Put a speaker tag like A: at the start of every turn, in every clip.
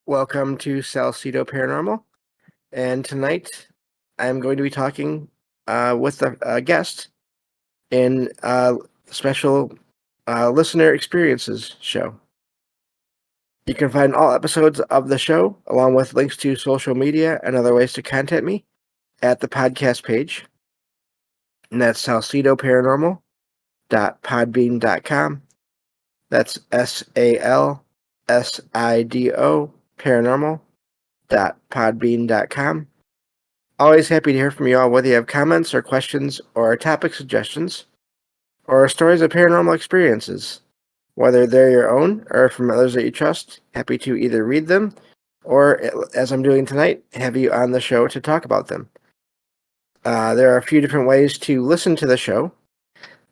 A: Welcome to Salcedo Paranormal, and tonight I'm going to be talking with a guest in a special Listener Experiences show. You can find all episodes of the show, along with links to social media and other ways to contact me, at the podcast page, and that's salcedoparanormal.podbean.com. That's SALSIDO paranormal.podbean.com. Always happy to hear from you all, whether you have comments or questions or topic suggestions or stories of paranormal experiences. Whether they're your own or from others that you trust, happy to either read them or, as I'm doing tonight, have you on the show to talk about them. There are a few different ways to listen to the show.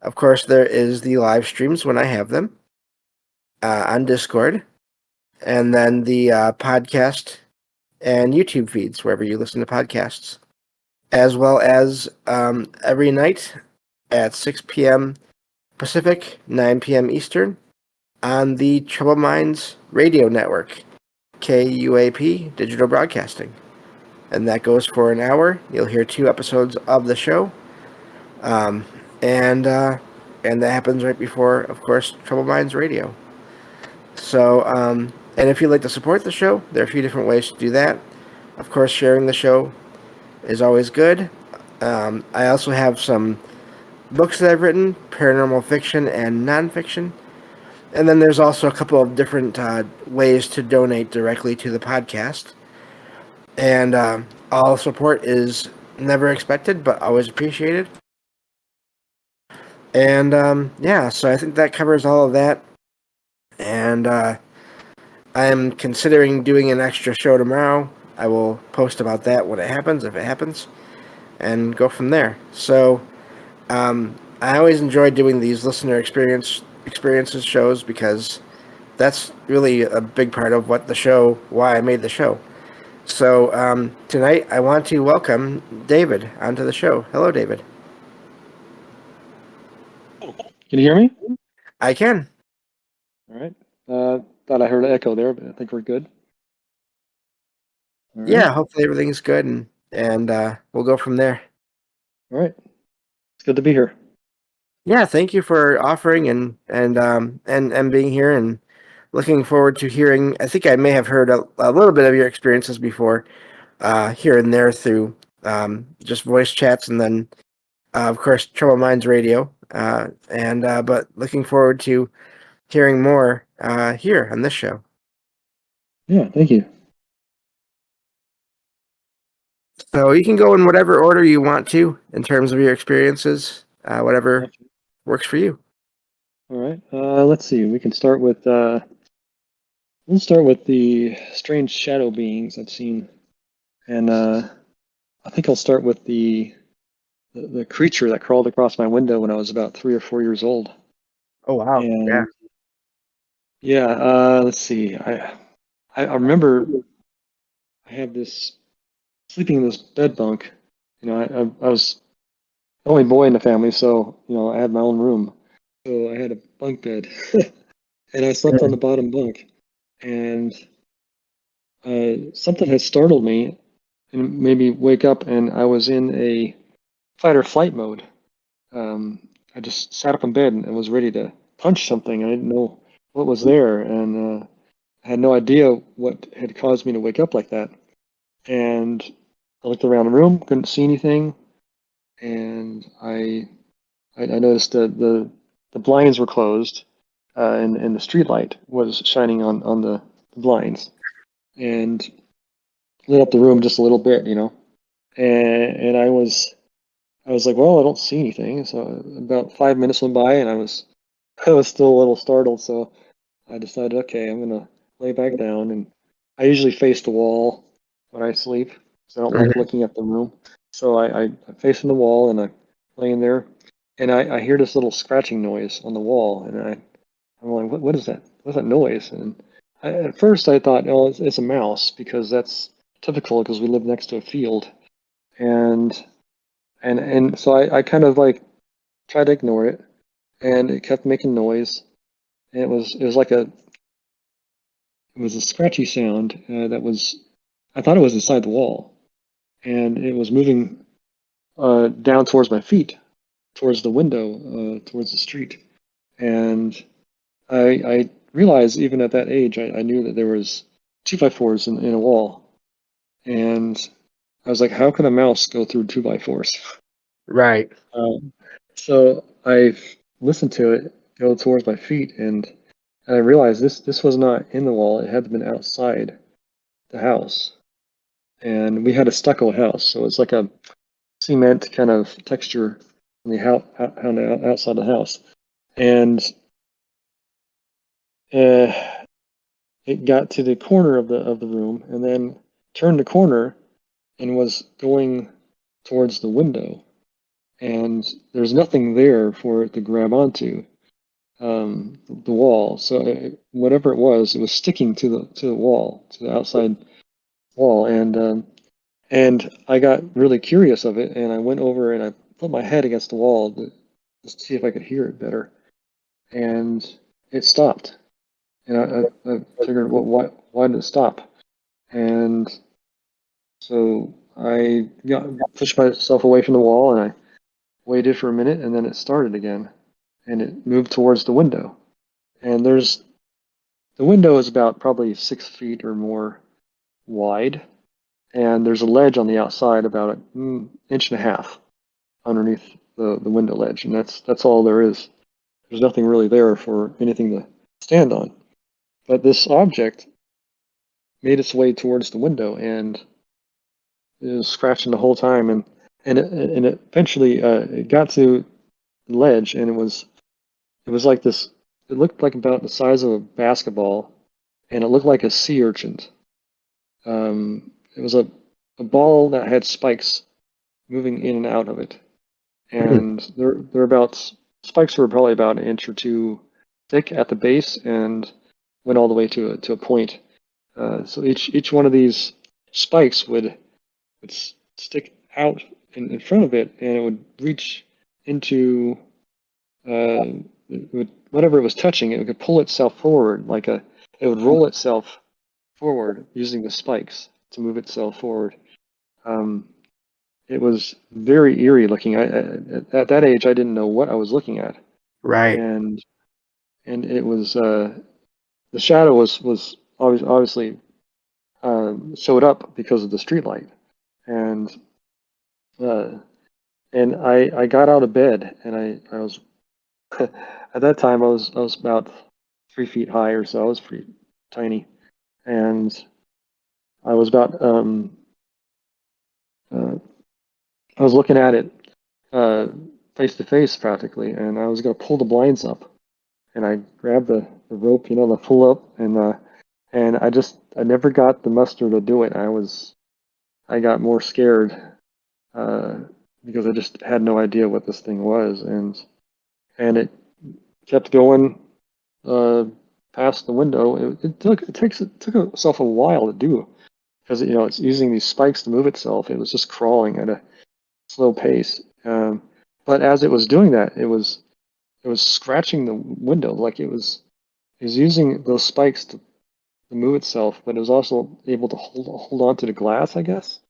A: Of course, there is the live streams when I have them on Discord, and then the podcast and YouTube feeds, wherever you listen to podcasts, as well as every night at 6 p.m. Pacific, 9 p.m. Eastern, on the Troubled Minds Radio Network, KUAP Digital Broadcasting. And that goes for an hour. You'll hear 2 episodes of the show. And that happens right before, of course, Troubled Minds Radio. So, and if you'd like to support the show, there are a few different ways to do that. Of course, sharing the show is always good. I also have some books that I've written, paranormal fiction and nonfiction. And then there's also a couple of different ways to donate directly to the podcast. And all support is never expected, but always appreciated. And so I think that covers all of that. And I am considering doing an extra show tomorrow. I will post about that when it happens, if it happens, and go from there. So I always enjoy doing these listener experiences shows, because that's really a big part of why I made the show. So tonight I want to welcome David onto the show. Hello, David.
B: Can you hear me?
A: I can.
B: All right. Thought I heard an echo there, but I think we're good.
A: Right. Yeah, hopefully everything's good, and we'll go from there.
B: All right. It's good to be here.
A: Yeah, thank you for offering and being here, and looking forward to hearing. I think I may have heard a little bit of your experiences before, here and there through just voice chats, and then of course Troubled Minds Radio, but looking forward to hearing more here on this show.
B: Yeah, thank you.
A: So you can go in whatever order you want to in terms of your experiences, whatever works for you.
B: All right. Let's see. We can start with we'll start with the strange shadow beings I've seen, and I think I'll start with the creature that crawled across my window when I was about 3 or 4 years old.
A: Oh wow!
B: And let's see. I remember I had this sleeping in this bed bunk. You know, I was the only boy in the family, so I had my own room. So I had a bunk bed, and I slept on the bottom bunk. And something had startled me and made me wake up, and I was in a fight or flight mode. I just sat up in bed and was ready to punch something. I didn't know what was there, and I had no idea what had caused me to wake up like that. And I looked around the room, couldn't see anything, and I noticed that the blinds were closed, and the street light was shining on the blinds, and lit up the room just a little bit, And I was like, well, I don't see anything. So about 5 minutes went by, and I was still a little startled. So I decided, okay, I'm gonna lay back down, and I usually face the wall when I sleep, so I don't like looking at the room. So I facing the wall, and I'm laying there, and I hear this little scratching noise on the wall, and I'm like, what is that? What's that noise? And at first I thought, oh, it's a mouse, because that's typical, because we live next to a field, and so I kind of like tried to ignore it, and it kept making noise, and it was like was a scratchy sound that was, I thought it was inside the wall, and it was moving down towards my feet, towards the window, towards the street. And I realized even at that age, I knew that there was 2x4s in a wall. And I was like, how can a mouse go through 2x4s?
A: Right.
B: So I listened to it go towards my feet, and I realized this was not in the wall. It had been outside the house. And we had a stucco house, so it's like a cement kind of texture on the outside of the house. And uh, it got to the corner of the room, and then turned the corner and was going towards the window. And there's nothing there for it to grab onto, the wall. So whatever it was sticking to the wall, to the outside wall. And I got really curious of it, and I went over and I put my head against the wall to just see if I could hear it better. And it stopped. And I figured, well, why did it stop? And so I pushed myself away from the wall, and I waited for a minute, and then it started again, and it moved towards the window. And the window is about probably 6 feet or more wide, and there's a ledge on the outside about an inch and a half underneath the window ledge, and that's all there is. There's nothing really there for anything to stand on. But this object made its way towards the window, and it was scratching the whole time, and it eventually it got to the ledge, and it was like this. It looked like about the size of a basketball, and it looked like a sea urchin. It was a ball that had spikes moving in and out of it, and they're about spikes were probably about an inch or two thick at the base, and went all the way to a point. So each one of these spikes would stick out in front of it, and it would reach into whatever it was touching. It could pull itself forward, it would roll itself forward using the spikes to move itself forward. It was very eerie looking. At that age, I didn't know what I was looking at.
A: Right.
B: And it was the shadow was obviously showed up because of the streetlight, and I got out of bed, and I was at that time I was about 3 feet high or so. I was pretty tiny, and I was about I was looking at it face to face practically, and I was going to pull the blinds up, and I grabbed the rope, the pull up, and I never got the muster to do it. I got more scared because I just had no idea what this thing was, and it kept going past the window. It took itself a while to do because it's using these spikes to move itself. It was just crawling at a slow pace, but as it was doing that, it was scratching the window like it was using those spikes to move itself, but it was also able to hold on to the glass, I guess.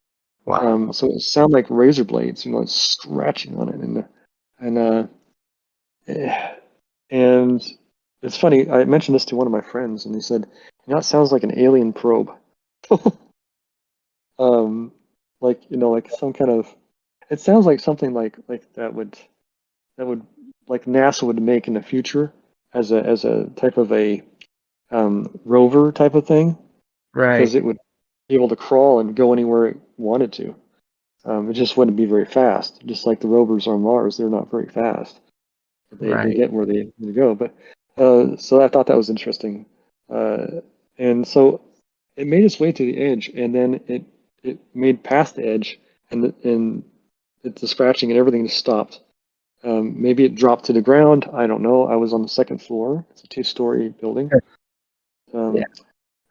A: Wow.
B: So it sounded like razor blades, scratching on it, and it's funny. I mentioned this to one of my friends, and he said, it sounds like an alien probe." Like some kind of. It sounds like something like that would like NASA would make in the future as a type of a rover type of thing, because
A: Right.
B: it would be able to crawl and go anywhere it wanted to. It just wouldn't be very fast, just like the rovers on Mars. They're not very fast. They
A: Right.
B: get where they need to go. But so I thought that was interesting, and so it made its way to the edge, and then it made past the edge, and the scratching and everything just stopped. Maybe it dropped to the ground. I don't know. I was on the second floor. It's a two-story building.
A: Yeah.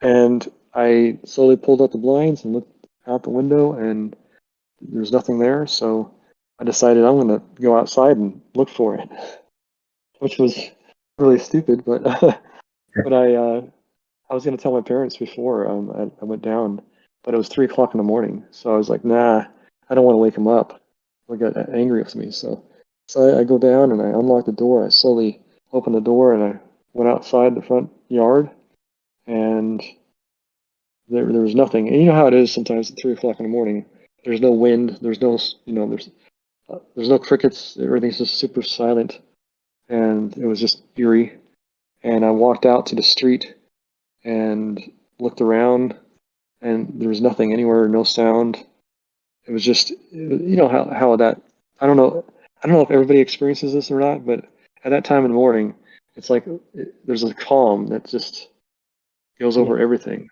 B: And I slowly pulled up the blinds and looked out the window, and there's nothing there. So I decided I'm going to go outside and look for it, which was really stupid. But but I was gonna tell my parents before I went down, but it was 3 o'clock in the morning, so I was like, nah, I don't want to wake him up. He got angry with me, so I go down and I unlock the door. I slowly open the door and I went outside the front yard, and there was nothing. And you know how it is sometimes at 3 o'clock in the morning. There's no wind. There's no, there's no crickets. Everything's just super silent, and it was just eerie. And I walked out to the street and looked around, and there was nothing anywhere, no sound. It was just, how that. I don't know. I don't know if everybody experiences this or not, but at that time in the morning, it's like there's a calm that just goes
A: Yeah,
B: over everything,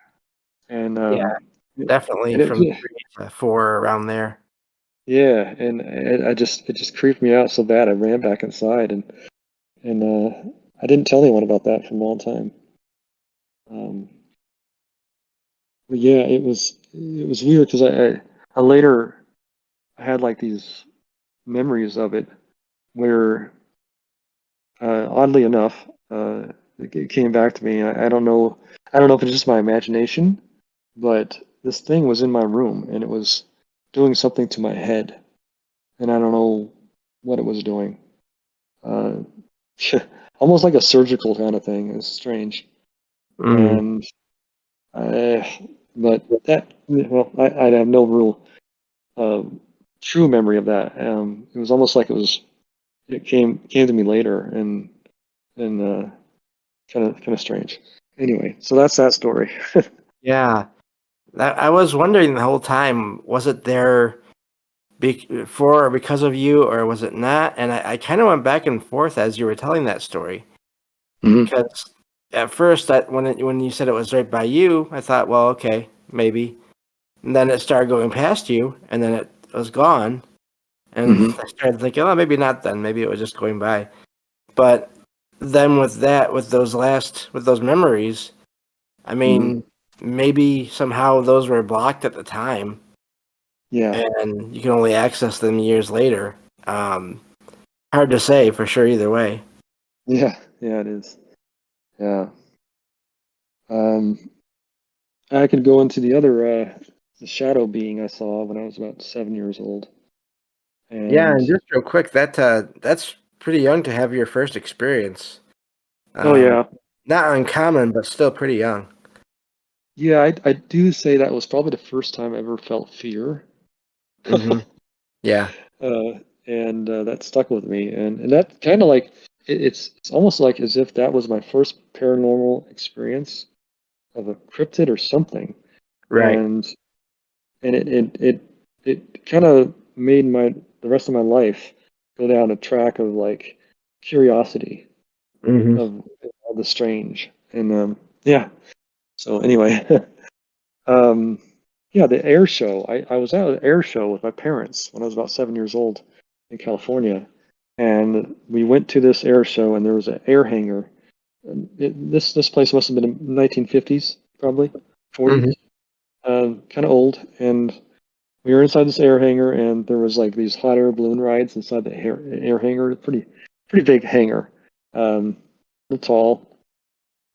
B: and
A: yeah,
B: and
A: definitely
B: it,
A: from 3 to 4 around there.
B: yeah, and it just creeped me out so bad. I ran back inside, and I didn't tell anyone about that for a long time. Um, but yeah, it was weird because I later I had like these memories of it where oddly enough it came back to me. I don't know if it's just my imagination, but this thing was in my room and it was doing something to my head, and I don't know what it was doing. Uh, almost like a surgical kind of thing. It's strange.
A: Mm.
B: And but well, I have no real uh, true memory of that. It was almost like it came to me later, and kind of strange. Anyway, so that's that story.
A: Yeah, I was wondering the whole time, was it there for or because of you, or was it not? And I kind of went back and forth as you were telling that story
B: Hmm.
A: because at first, when you said it was right by you, I thought, well, okay, maybe. And then it started going past you, and then it was gone. And
B: Hmm.
A: I started thinking, oh, maybe not then. Maybe it was just going by. But then with those memories, I
B: Hmm.
A: mean, maybe somehow those were blocked at the time,
B: Yeah.
A: and you can only access them years later. Um, Hard to say for sure either way.
B: Yeah. Yeah. It is. Yeah. Um, I could go into the shadow being I saw when I was about 7 years old,
A: Yeah,
B: and
A: and just real quick, that's pretty young to have your first experience.
B: oh
A: Um,
B: yeah,
A: Not uncommon, but still pretty young.
B: yeah, I do say that was probably the first time I ever felt fear.
A: Hmm. Yeah.
B: And that stuck with me, and that kind of like it's almost like as if that was my first paranormal experience of a cryptid or something,
A: Right.
B: and it kind of made the rest of my life go down a track of like curiosity
A: Hmm.
B: of the strange, and yeah. So anyway, um, yeah, the air show. I was at an air show with my parents when I was about 7 years old in California, and we went to this air show, and there was an air hangar. This place must have been in 1950s, probably 40s,
A: Hmm.
B: kind of old. And we were inside this air hangar, and there was like these hot air balloon rides inside the air hangar. Pretty big hangar, um, tall,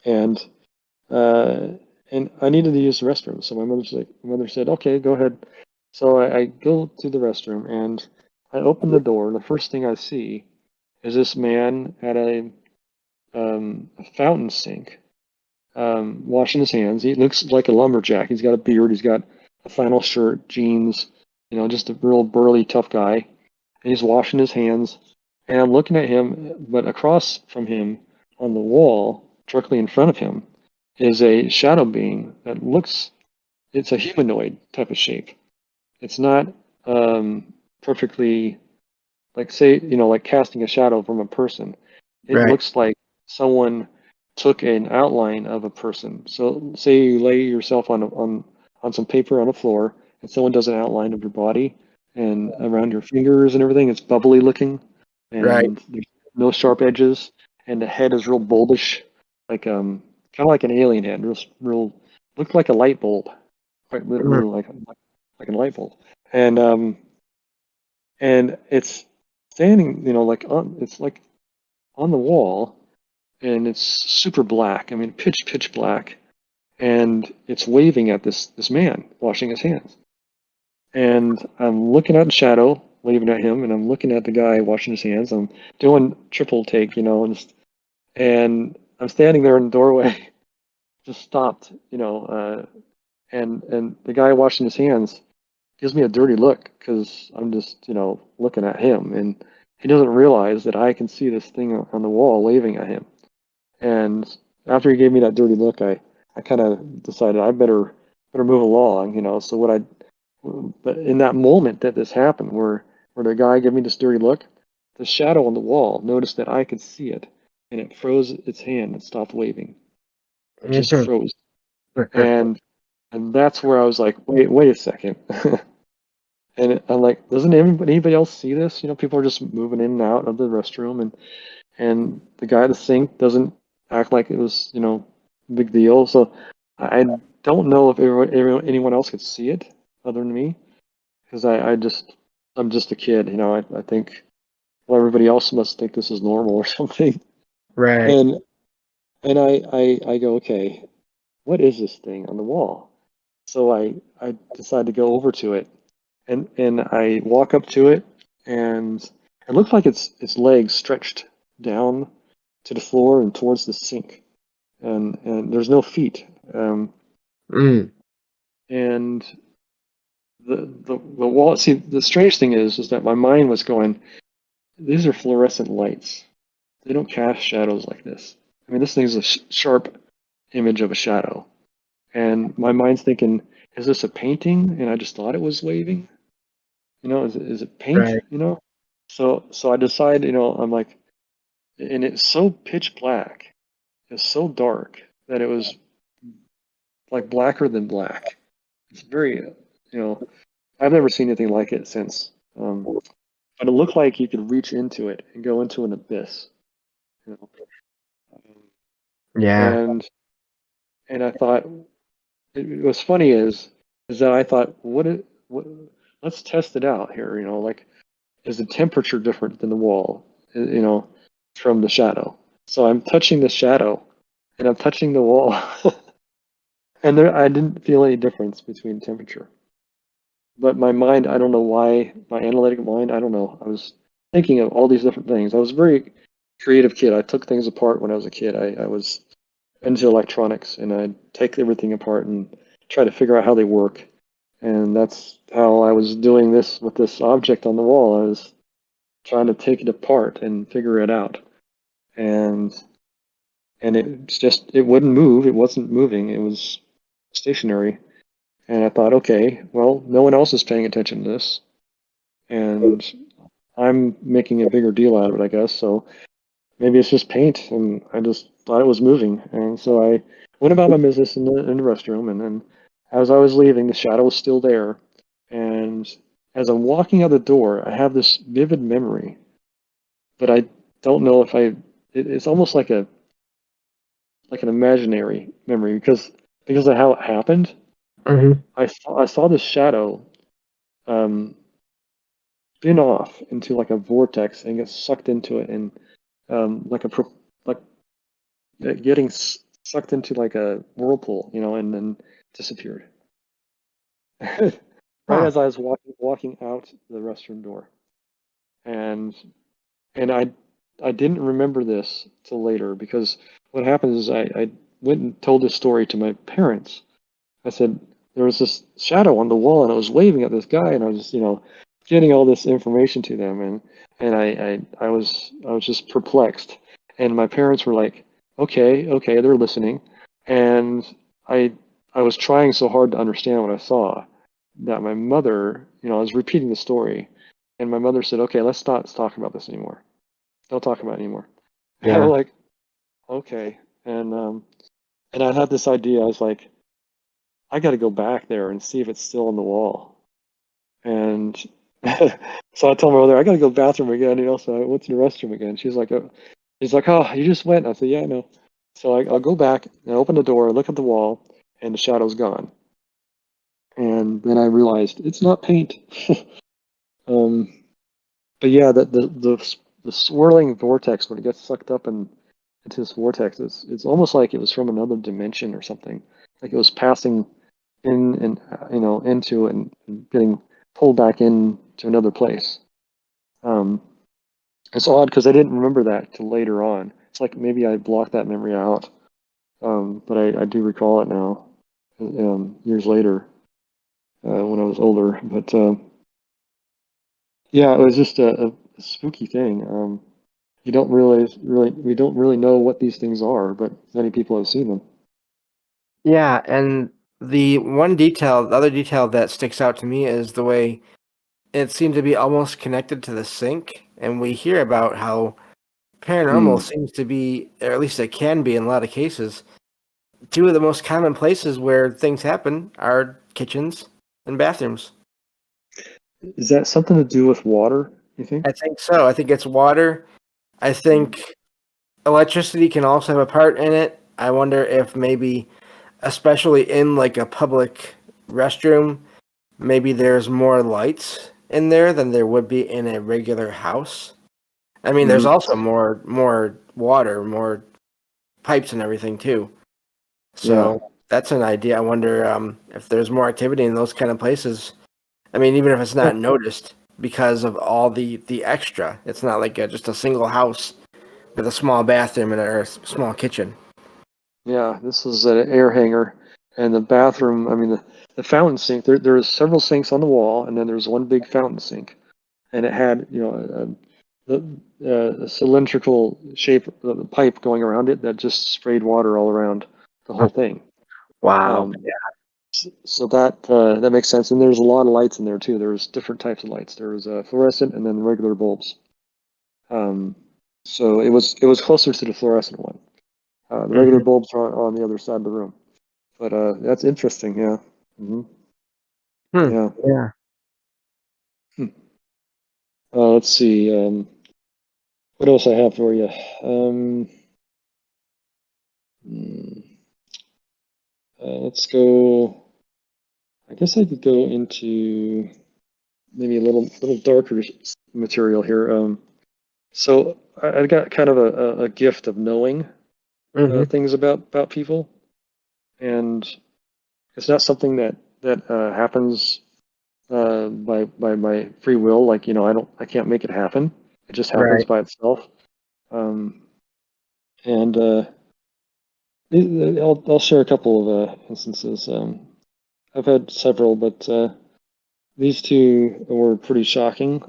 B: and uh, and I needed to use the restroom. So my mother said, "Okay, go ahead." So I go to the restroom and I open the door, and the first thing I see is this man at a fountain sink, washing his hands. He looks like a lumberjack. He's got a beard. He's got a flannel shirt, jeans. Just a real burly, tough guy. And he's washing his hands. And I'm looking at him, but across from him on the wall, directly in front of him, is a shadow being that looks, it's a humanoid type of shape. It's not perfectly, like, say, like casting a shadow from a person. It
A: Right.
B: looks like someone took an outline of a person. So say you lay yourself on some paper on the floor, and someone does an outline of your body and around your fingers and everything. It's bubbly looking,
A: Right.
B: and there's no sharp edges, and the head is real bulbish, like kind of like an alien head, real looked like a light bulb, quite
A: Mhm.
B: literally like a light bulb. And it's standing, it's like on the wall, and it's super black. I mean, pitch black. and it's waving at this man washing his hands. And I'm looking at the shadow, waving at him, and I'm looking at the guy washing his hands. I'm doing triple take, and I'm standing there in the doorway, just stopped, and the guy washing his hands gives me a dirty look because I'm just, looking at him, and he doesn't realize that I can see this thing on the wall waving at him. And after he gave me that dirty look, I kind of decided I better move along. So but in that moment that this happened, where the guy gave me this dirty look, the shadow on the wall noticed that I could see it, and it froze its hand and stopped waving. It just froze, and that's where I was like, wait a second. And I'm like, doesn't anybody else see this? People are just moving in and out of the restroom, and the guy at the sink doesn't act like it was, a big deal. So I don't know if anyone else could see it other than me, because I'm just a kid. I think, well, everybody else must think this is normal or something.
A: Right.
B: And I go, okay, what is this thing on the wall? So I decide to go over to it, and I walk up to it, and it looks like its legs stretched down to the floor and towards the sink, and there's no feet. And the wall. See, the strange thing is that my mind was going, these are fluorescent lights. They don't cast shadows like this. I mean, this thing is a sharp image of a shadow, and my mind's thinking, is this a painting? And I just thought it was waving. Is it paint?
A: Right.
B: So I decide, I'm like, and it's so pitch black, it's so dark that it was like blacker than black. It's very, I've never seen anything like it since. But it looked like you could reach into it and go into an abyss. You know?
A: Yeah.
B: And I thought, what's funny is that I thought, let's test it out here. Like, is the temperature different than the wall? From the shadow. So I'm touching the shadow, and I'm touching the wall, and I didn't feel any difference between temperature. But my mind, I don't know why, my analytic mind, I don't know. I was thinking of all these different things. I was a very creative kid. I took things apart when I was a kid. I was into electronics, and I'd take everything apart and try to figure out how they work. And that's how I was doing this with this object on the wall. I was trying to take it apart and figure it out. And it wouldn't move. It wasn't moving. It was stationary. And I thought, okay, well, no one else is paying attention to this, and I'm making a bigger deal out of it, I guess. So maybe it's just paint, and I just thought it was moving. And so I went about my business in the restroom, and then as I was leaving, the shadow was still there. And as I'm walking out the door, I have this vivid memory, but I don't know if it's almost like an imaginary memory because of how it happened. I saw this shadow spin off into like a vortex and get sucked into it, and like getting sucked into like a whirlpool, and then disappeared. Right as I was walking out the restroom door, and I didn't remember this till later, because what happens is I went and told this story to my parents. I said there was this shadow on the wall, and I was waving at this guy, and I was just, getting all this information to them, and I was just perplexed. And my parents were like, okay, they're listening. And I was trying so hard to understand what I saw that my mother, I was repeating the story, and my mother said, okay, let's not talk about this anymore. Don't talk about it anymore. And
A: Yeah.
B: I'm like, okay. And I had this idea. I was like, I got to go back there and see if it's still on the wall. And so I told my mother, I got to go to the bathroom again. So I went to the restroom again. She's like, oh, you just went. I said, yeah, I know. So I'll go back and open the door, look at the wall, and the shadow's gone. And then I realized it's not paint. But yeah, the swirling vortex, when it gets sucked up into this vortex, it's almost like it was from another dimension or something. like it was passing in and into and getting pulled back into another place. It's odd because I didn't remember that till later on. It's like maybe I blocked that memory out, but I do recall it now, years later, when I was older. But yeah, it was just a spooky thing. We don't really know what these things are, but many people have seen them.
A: Yeah, and the other detail that sticks out to me is the way it seemed to be almost connected to the sink. And we hear about how paranormal seems to be, or at least it can be in a lot of cases, two of the most common places where things happen are kitchens and bathrooms.
B: Is that something to do with water, you think?
A: I think so. I think it's water. I think electricity can also have a part in it. I wonder if maybe, especially in like a public restroom, maybe there's more lights in there than there would be in a regular house. I mean, there's also more water, more pipes and everything too. So that's an idea. I wonder if there's more activity in those kind of places. I mean, even if it's not noticed because of all the extra. It's not like just a single house with a small bathroom and or a small kitchen.
B: Yeah, this was an air hanger, and the bathroom. I mean, the fountain sink. There's several sinks on the wall, and then there's one big fountain sink, and it had a cylindrical shape pipe going around it that just sprayed water all around the whole thing.
A: Wow.
B: So that makes sense, and there's a lot of lights in there too. There's different types of lights. There was fluorescent and then regular bulbs. So it was closer to the fluorescent one. The regular bulbs are on the other side of the room. But that's interesting, yeah. Yeah.
A: Yeah.
B: Let's see. What else I have for you? Let's go. I guess I could go into maybe a little darker material here. So I got kind of a gift of knowing things about people, and it's not something that happens by my free will. Like I can't make it happen. It just happens by itself. And I'll share a couple of instances. I've had several, but these two were pretty shocking.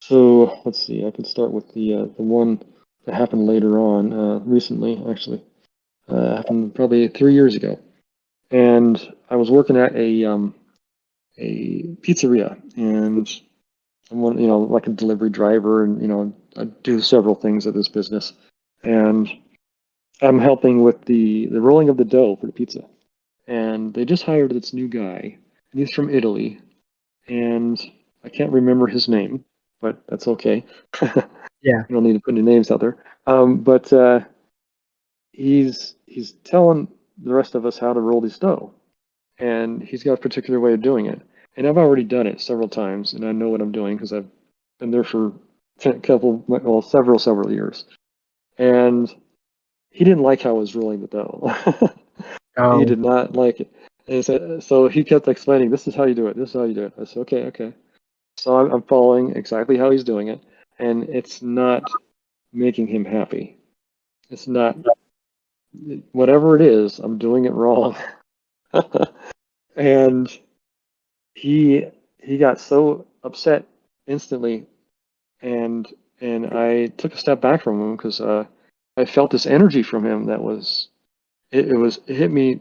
B: So let's see. I can start with the one that happened later on, recently, actually. Happened probably 3 years ago, and I was working at a pizzeria, and I'm one, like a delivery driver, and I do several things at this business, and I'm helping with the rolling of the dough for the pizza. And they just hired this new guy, and he's from Italy, and I can't remember his name, but that's okay.
A: Yeah.
B: You don't need to put any names out there. But he's telling the rest of us how to roll this dough, and he's got a particular way of doing it. And I've already done it several times, and I know what I'm doing because I've been there for several years. And he didn't like how I was rolling the dough. He did not like it. And so he kept explaining, this is how you do it. This is how you do it. I said, okay. So I'm following exactly how he's doing it, and it's not making him happy. It's not, whatever it is, I'm doing it wrong. And he got so upset instantly, and I took a step back from him because I felt this energy from him that was it hit me.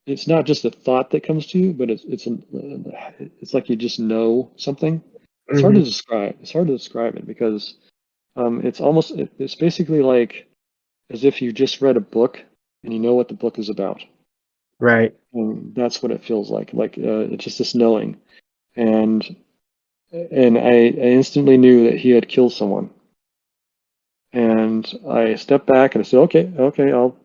B: It's not just a thought that comes to you, but it's like you just know something. It's hard to describe. It's hard to describe it because it's basically like as if you just read a book and you know what the book is about.
A: Right.
B: And that's what it feels like. Like it's just this knowing, and I instantly knew that he had killed someone. And I stepped back and I said, okay, I'll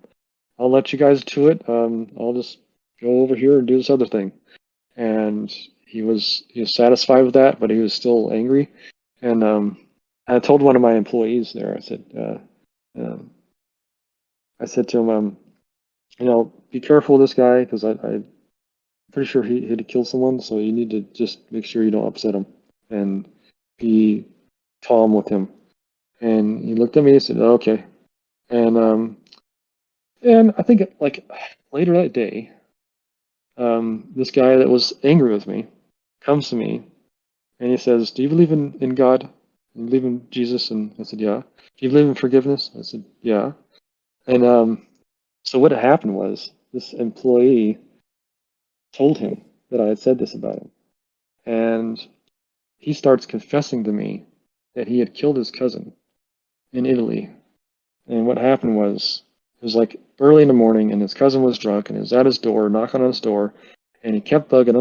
B: let you guys to it. I'll just go over here and do this other thing. And he was satisfied with that, but he was still angry. And I told one of my employees there, I said, I said to him, be careful of this guy because I'm pretty sure he had killed someone, so you need to just make sure you don't upset him and be calm with him. And he looked at me and said, oh, okay. And I think like later that day, this guy that was angry with me comes to me and he says, do you believe in God? Do you believe in Jesus? And I said, yeah. Do you believe in forgiveness? I said, yeah. And so what had happened was this employee told him that I had said this about him. And he starts confessing to me that he had killed his cousin in Italy. And what happened was, it was like early in the morning, and his cousin was drunk, and he was at his door, knocking on his door, and he kept bugging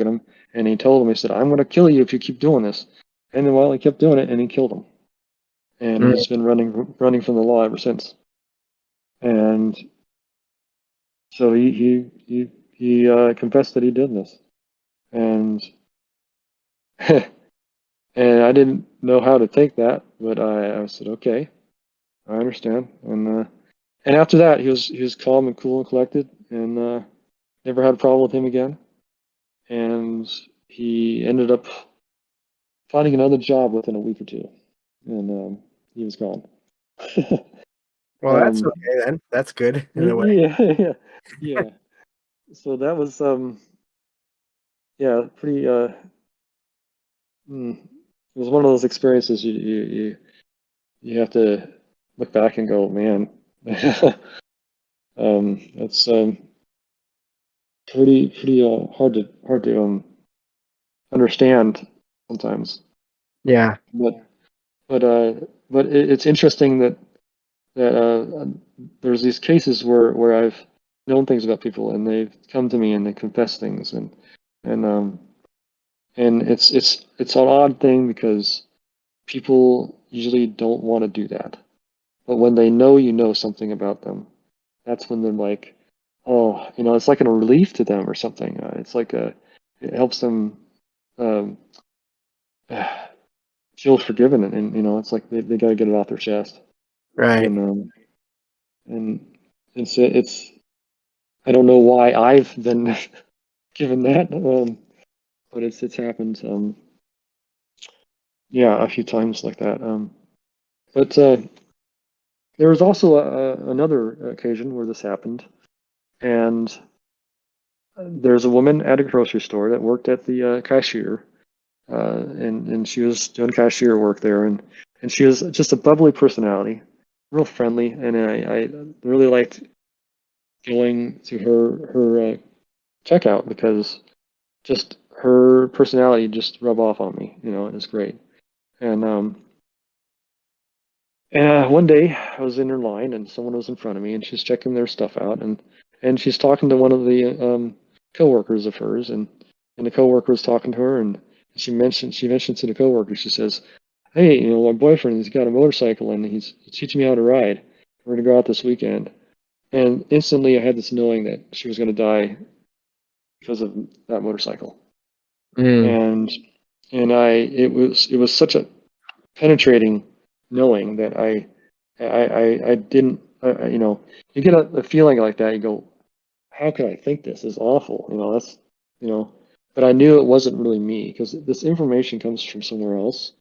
B: him, and he told him, he said, I'm going to kill you if you keep doing this. And then, well, he kept doing it, and he killed him. And he's been running from the law ever since. And so he confessed that he did this. And and I didn't know how to take that, but I said, okay, I understand. And after that, he was calm and cool and collected, and never had a problem with him again. And he ended up finding another job within a week or two, and he was gone.
A: Well, that's okay then. That's good in a way.
B: Yeah. So that was pretty it was one of those experiences you have to look back and go, man, it's pretty hard to understand sometimes.
A: Yeah.
B: But it's interesting that there's these cases where I've known things about people and they've come to me and they confess things and it's an odd thing because people usually don't want to do that. But when they know you know something about them, that's when they're like, oh, it's like a relief to them or something. It's like it helps them um, feel forgiven, and it's like they got to get it off their chest.
A: Right.
B: And it's I don't know why I've been given that, but it's happened, a few times like that. But there was also another occasion where this happened, and there's a woman at a grocery store that worked at the cashier, and she was doing cashier work there, and she was just a bubbly personality, real friendly, and I really liked going to her checkout because just her personality just rubbed off on me. It was great. And one day I was in her line and someone was in front of me and she's checking their stuff out and she's talking to one of the coworkers of hers and the coworker was talking to her and she mentioned to the coworker, she says, hey, my boyfriend, he's got a motorcycle and he's teaching me how to ride. We're gonna go out this weekend. And instantly I had this knowing that she was gonna die because of that motorcycle. And it was such a penetrating knowing that I didn't, you get a feeling like that. You go, how could I think this is awful? That's, but I knew it wasn't really me because this information comes from somewhere else.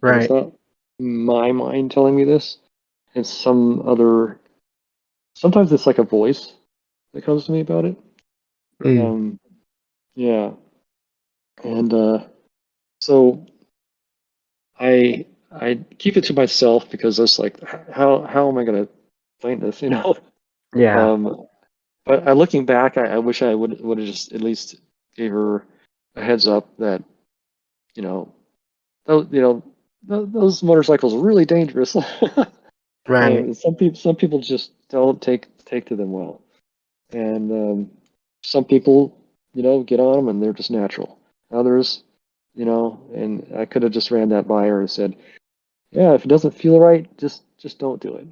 B: And
A: Right.
B: it's not my mind telling me this. It's sometimes it's like a voice that comes to me about it. Yeah. And so I keep it to myself because it's like, how am I going to explain this?
A: Yeah.
B: But looking back, I wish I would have just at least gave her a heads up that those those motorcycles are really dangerous.
A: Right.
B: Some people just don't take to them well, and some people get on them and they're just natural. Others, and I could have just ran that by her and said, yeah, if it doesn't feel right, just don't do it.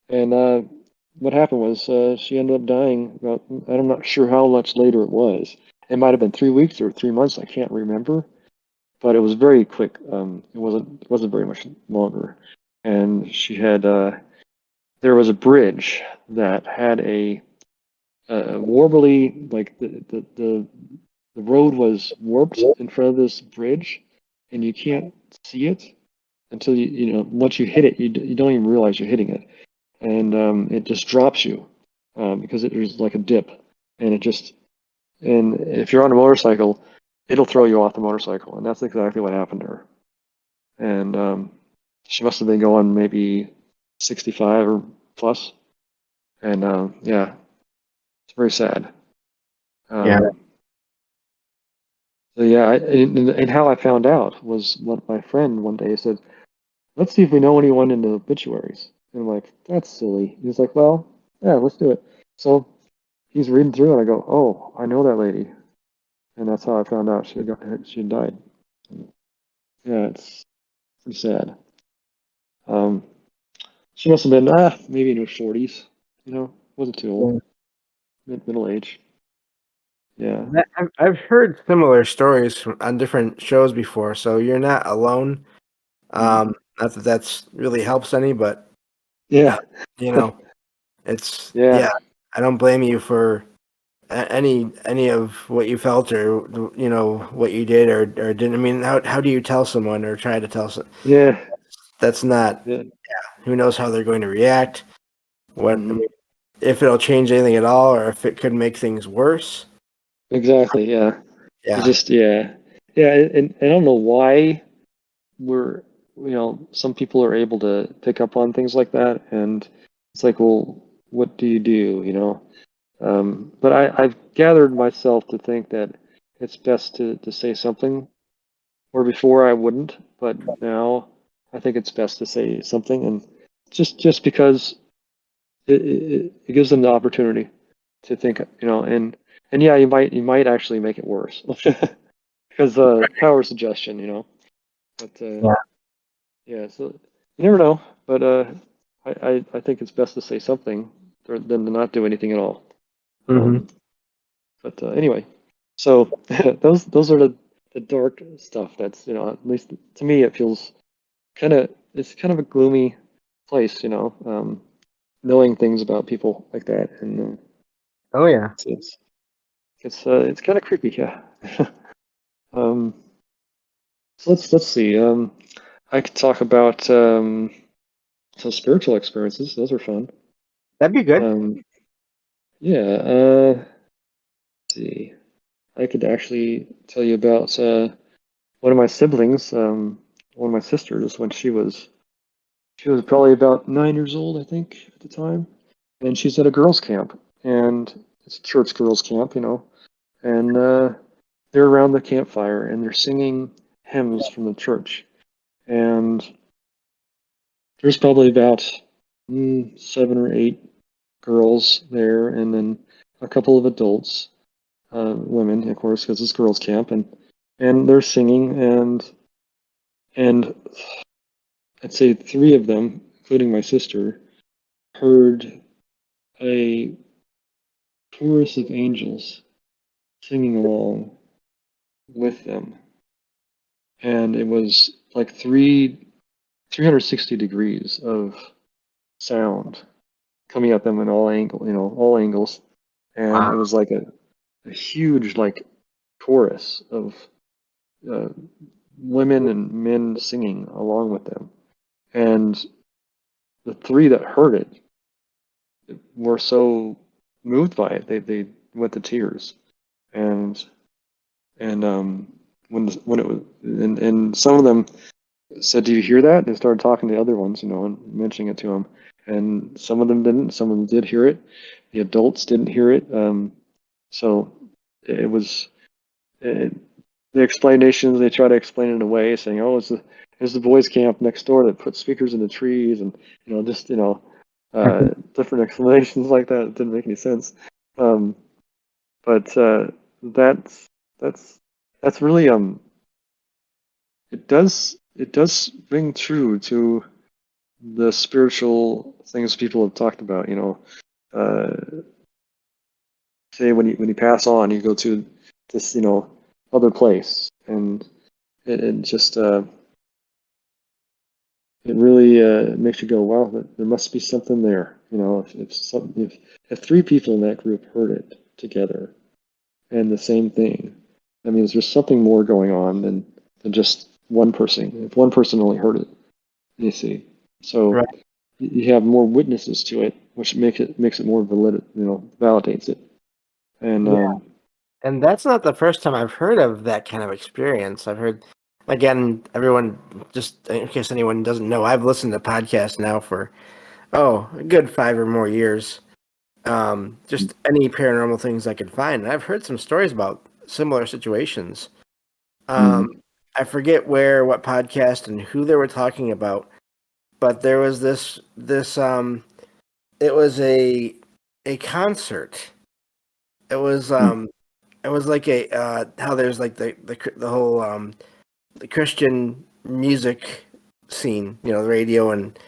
B: And what happened was she ended up dying about, I'm not sure how much later it was. It might have been 3 weeks or 3 months. I can't remember, but it was very quick. It wasn't very much longer. And she had there was a bridge that had a warbly, like the road was warped in front of this bridge, and you can't see it until once you hit it, you don't even realize you're hitting it, and it just drops you because there's like a dip, and and if you're on a motorcycle, it'll throw you off the motorcycle, and that's exactly what happened to her. And she must have been going maybe 65 or plus, and yeah, it's very sad.
A: Yeah.
B: So yeah, and how I found out was what my friend one day said, let's see if we know anyone in the obituaries. And I'm like, that's silly. He's like, well, yeah, let's do it. So he's reading through and I go, oh, I know that lady. And that's how I found out she had died. Yeah, it's pretty sad. Um, she must have been maybe in her 40s. Wasn't too old, middle age. Yeah.
A: I've heard similar stories on different shows before, so you're not alone. Not that that's really helps any, but
B: Yeah.
A: you know, it's
B: Yeah.
A: yeah. I don't blame you for any of what you felt or what you did or didn't. I mean, how do you tell someone or try to tell someone?
B: Yeah.
A: That's not.
B: Yeah.
A: Who knows how they're going to react? What I
B: hmm
A: mean, if it'll change anything at all, or if it could make things worse.
B: Exactly. Yeah. It
A: Yeah.
B: just, yeah. Yeah. And I don't know why some people are able to pick up on things like that. And it's like, well, what do you do? But I've gathered myself to think that it's best to say something, where before I wouldn't, but now I think it's best to say something. And just because it gives them the opportunity to think, and yeah, you might actually make it worse because power suggestion, but
A: Yeah.
B: yeah, so you never know, but I think it's best to say something than to not do anything at all.
A: Mm-hmm.
B: But anyway, so those are the dark stuff. That's at least to me it feels it's kind of a gloomy place, knowing things about people like that, and
A: Oh yeah.
B: it's kind of creepy, yeah. um, so let's see. I could talk about some spiritual experiences. Those are fun.
A: That'd be good.
B: Um, yeah. Let's see. I could actually tell you about one of my siblings, one of my sisters, when she was probably about 9 years old, I think, at the time, and she's at a girls' camp, and it's a church girls' camp, and they're around the campfire and they're singing hymns from the church, and there's probably about 7 or 8 girls there, and then a couple of adults, women, of course, because it's girls' camp, and they're singing, and I'd say 3 of them, including my sister, heard a chorus of angels singing along with them, and it was like 360 degrees of sound coming at them in all angles, and
A: Wow.
B: it was like a huge like chorus of uh, women and men singing along with them, and the 3 that heard it were so moved by it they went to tears, and when it was and some of them said, "Do you hear that?" And they started talking to the other ones, and mentioning it to them. And some of them didn't. Some of them did hear it. The adults didn't hear it. So it was it, the explanations. They try to explain it in a way, saying, "Oh, it's the boys' camp next door that put speakers in the trees," and just different explanations like that. It didn't make any sense. Um, but that's that's that's really it does ring true to the spiritual things people have talked about. Uh, say when you pass on, you go to this other place, and it just it really makes you go, wow, there must be something there. If three people in that group heard it together and the same thing, that means there's something more going on than just one person. If one person only heard it, you see. So
A: Right.
B: you have more witnesses to it, which makes it more valid, validates it. And
A: Yeah. And that's not the first time I've heard of that kind of experience. I've heard, again, everyone, just in case anyone doesn't know, I've listened to podcasts now for, a good 5 or more years. Just any paranormal things I could find. And I've heard some stories about similar situations.
B: mm,
A: I forget what podcast and who they were talking about, but there was it was a concert. It was
B: mm,
A: it was like a how there's like the whole the Christian music scene, the radio and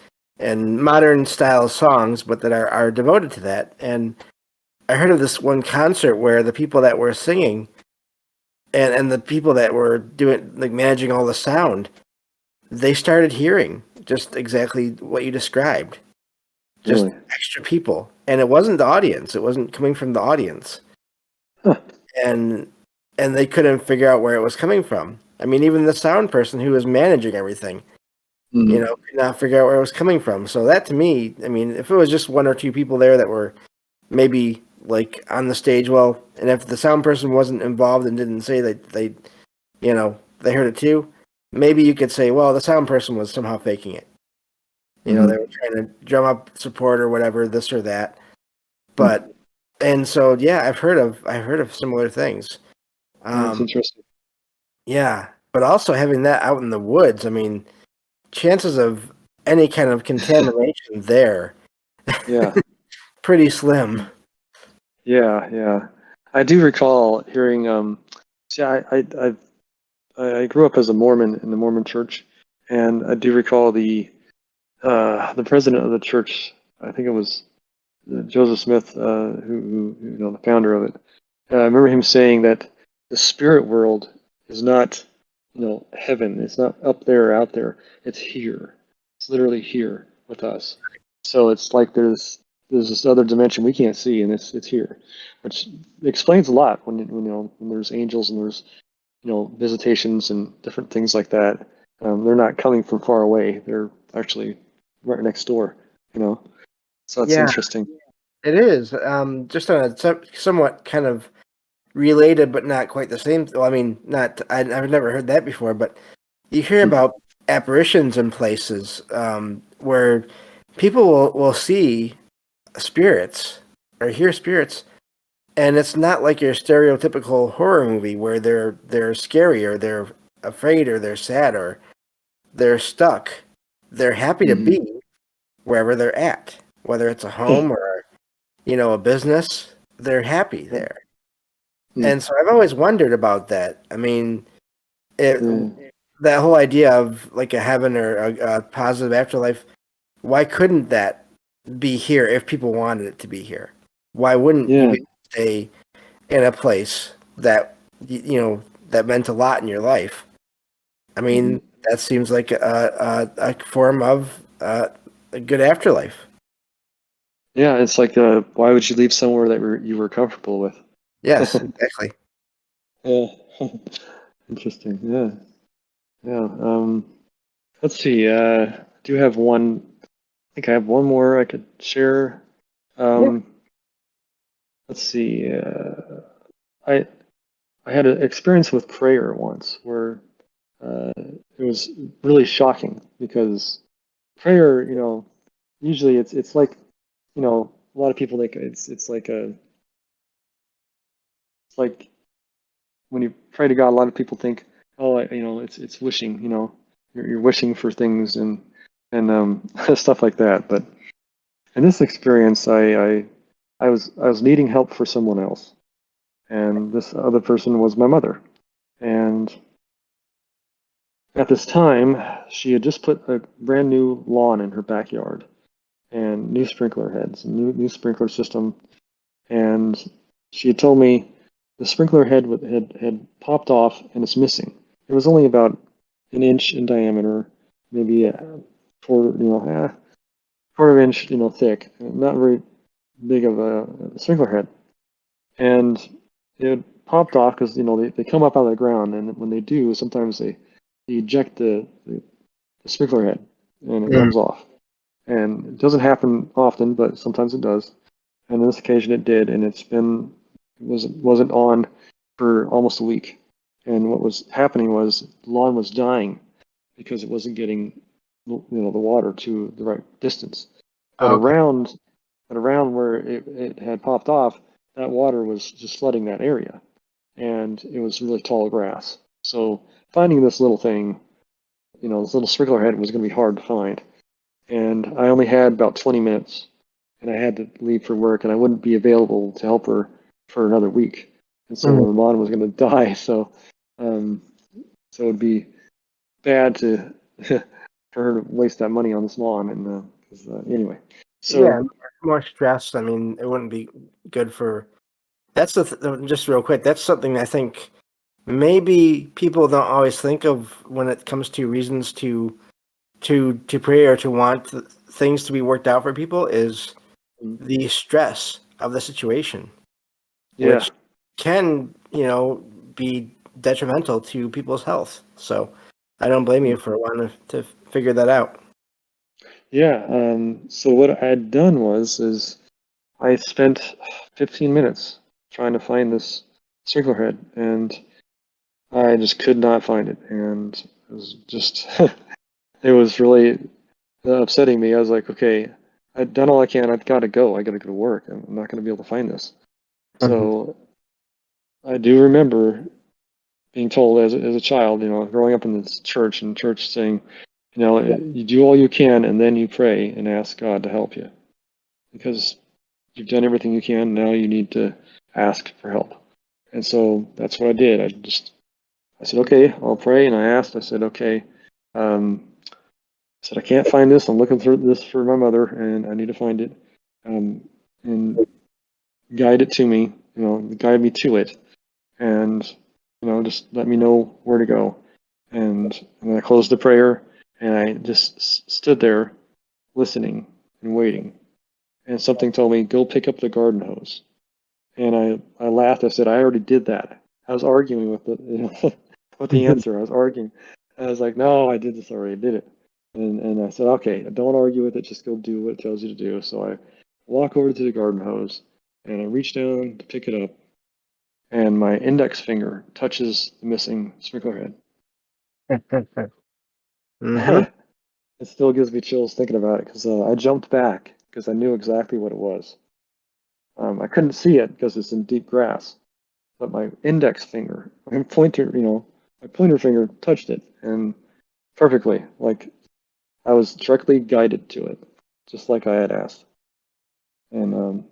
A: modern style songs, but that are devoted to that. And I heard of this one concert where the people that were singing and the people that were doing like managing all the sound, they started hearing just exactly what you described. Just
B: really?
A: extra people. And it wasn't the audience. It wasn't coming from the audience.
B: Huh.
A: And they couldn't figure out where it was coming from. I mean, even the sound person who was managing everything,
B: Mm,
A: could not figure out where it was coming from. So that to me, I mean, if it was just one or two people there that were maybe like on the stage, well, and if the sound person wasn't involved and didn't say that they heard it too, maybe you could say, well, the sound person was somehow faking it. They
B: mm,
A: were trying to drum up support or whatever, this or that.
B: mm.
A: But and so yeah, I've heard of similar things.
B: That's
A: Um,
B: interesting.
A: yeah, but also having that out in the woods, I mean, chances of any kind of contamination there
B: Yeah.
A: pretty slim.
B: Yeah, yeah. I do recall hearing. See, I grew up as a Mormon in the Mormon Church, and I do recall the president of the church. I think it was Joseph Smith, who the founder of it. I remember him saying that the spirit world is not, heaven. It's not up there or out there. It's here. It's literally here with us. So it's like there's this other dimension we can't see, and it's here, which explains a lot when there's angels and there's visitations and different things like that. They're not coming from far away. They're actually right next door. You know, so it's
A: Yeah,
B: interesting.
A: it is. Just on a somewhat kind of related, but not quite the same. Well, I mean, not. I've never heard that before, but you hear
B: Mm,
A: about apparitions in places where people will see spirits or hear spirits, and it's not like your stereotypical horror movie where they're scary or they're afraid or they're sad or they're stuck. They're happy to
B: mhm.
A: be wherever they're at, whether it's a home or a business. They're happy
B: Yeah.
A: there,
B: Mm,
A: and so I've always wondered about that. I mean, it
B: yeah.
A: that whole idea of like a heaven or a positive afterlife. Why couldn't that be here if people wanted it to be here? Why wouldn't you
B: Yeah.
A: be able to stay in a place that that meant a lot in your life? I
B: Mhm.
A: mean, that seems like a form of a good afterlife.
B: Yeah, it's like, why would you leave somewhere that you were comfortable with?
A: Yes, exactly.
B: Yeah. Interesting. Yeah. Yeah. Let's see. I do have one. I think I have one more I could share.
A: Yeah.
B: Um, let's see. I I had an experience with prayer once where it was really shocking because prayer, usually it's like, a lot of people think it's like when you pray to God, a lot of people think, oh, it's wishing, you're wishing for things and stuff like that. But in this experience, I was needing help for someone else, and this other person was my mother. And at this time, she had just put a brand new lawn in her backyard and new sprinkler heads, new sprinkler system, and she had told me the sprinkler head had popped off and it's missing. It was only about an inch in diameter, maybe quarter inch, thick, not very big of a sprinkler head, and it popped off because they come up out of the ground, and when they do, sometimes they eject the sprinkler head, and it comes off. And it doesn't happen often, but sometimes it does. And on this occasion, it did, and wasn't on for almost a week. And what was happening was the lawn was dying because it wasn't getting the water to the right distance. But around where it had popped off, that water was just flooding that area, and it was really tall grass. So finding this little thing, this little sprinkler head was going to be hard to find. And I only had about 20 minutes, and I had to leave for work, and I wouldn't be available to help her for another week. And so the lawn was going to die. So it would be bad to for her to waste that money on this lawn. And anyway, so
A: yeah, more stress. I mean, it wouldn't be good for. That's just real quick. That's something I think maybe people don't always think of when it comes to reasons to pray or to want things to be worked out for people is the stress of the situation, which can be detrimental to people's health. So I don't blame you for wanting to figure that out.
B: Yeah. So what I had done is I spent 15 minutes trying to find this sprinkler head, and I just could not find it, and it was just it was really upsetting me. I was like, okay, I've done all I can. I've got to go. I got to go to work. I'm not going to be able to find this. So I do remember being told as a child, growing up in this church saying, you do all you can, and then you pray and ask God to help you, because you've done everything you can. Now you need to ask for help. And so that's what I did. I said, okay, I'll pray. And I said, okay, I said, I can't find this. I'm looking through this for my mother, and I need to find it, and guide it to me, guide me to it, and, just let me know where to go. And I closed the prayer, and I just stood there listening and waiting. And something told me, go pick up the garden hose. And I laughed. I said, I already did that. I was arguing with with the answer. I was arguing. I was like, no, I did this already. I did it. And I said, okay, don't argue with it. Just go do what it tells you to do. So I walk over to the garden hose, and I reach down to pick it up, and my index finger touches the missing sprinkler head. It still gives me chills thinking about it, because I jumped back because I knew exactly what it was. I couldn't see it because it's in deep grass, but my index finger, my pointer finger touched it, and perfectly, like I was directly guided to it, just like I had asked. And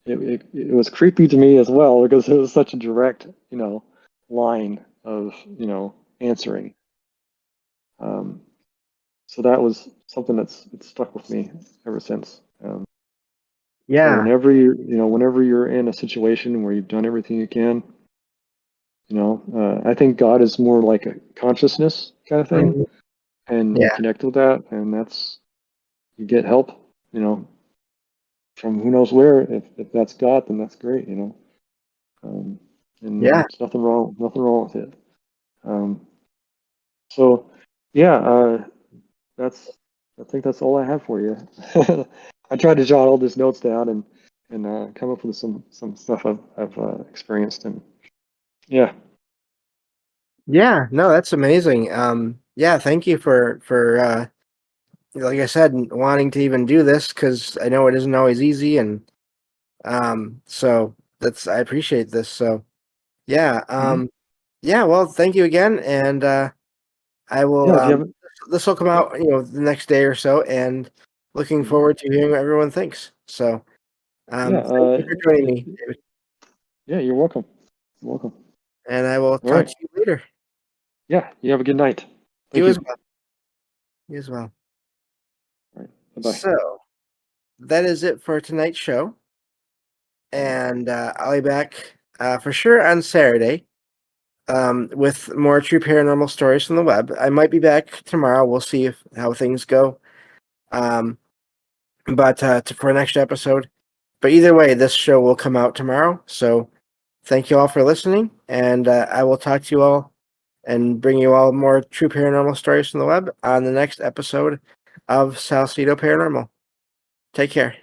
B: it was creepy to me as well, because it was such a direct, line of, answering. So that was something that's stuck with me ever since.
A: Yeah.
B: So whenever you're in a situation where you've done everything you can, I think God is more like a consciousness kind of thing, and you connect with that, and you get help, from who knows where. If that's God, then that's great, and there's nothing wrong with it. So yeah, I think that's all I have for you. I tried to jot all these notes down and come up with some stuff I've experienced, and yeah.
A: Yeah, no, that's amazing. Yeah, thank you for like I said, wanting to even do this, because I know it isn't always easy, and so I appreciate this. So yeah, yeah. Well, thank you again, and I will.
B: Yeah,
A: This will come out, the next day or so, and looking forward to hearing what everyone thinks. So, thank you for joining me, David.
B: Yeah, you're welcome. You're welcome.
A: And I will talk to you later.
B: Yeah, you have a good night. Thank
A: You
B: you.
A: as well. You as well.
B: All right. Bye-bye.
A: So that is it for tonight's show. And I'll be back for sure on Saturday with more true paranormal stories from the web. I might be back tomorrow. We'll see how things go. But for an extra episode. But either way, this show will come out tomorrow. So thank you all for listening, and I will talk to you all and bring you all more true paranormal stories from the web on the next episode of Salcedo Paranormal. Take care.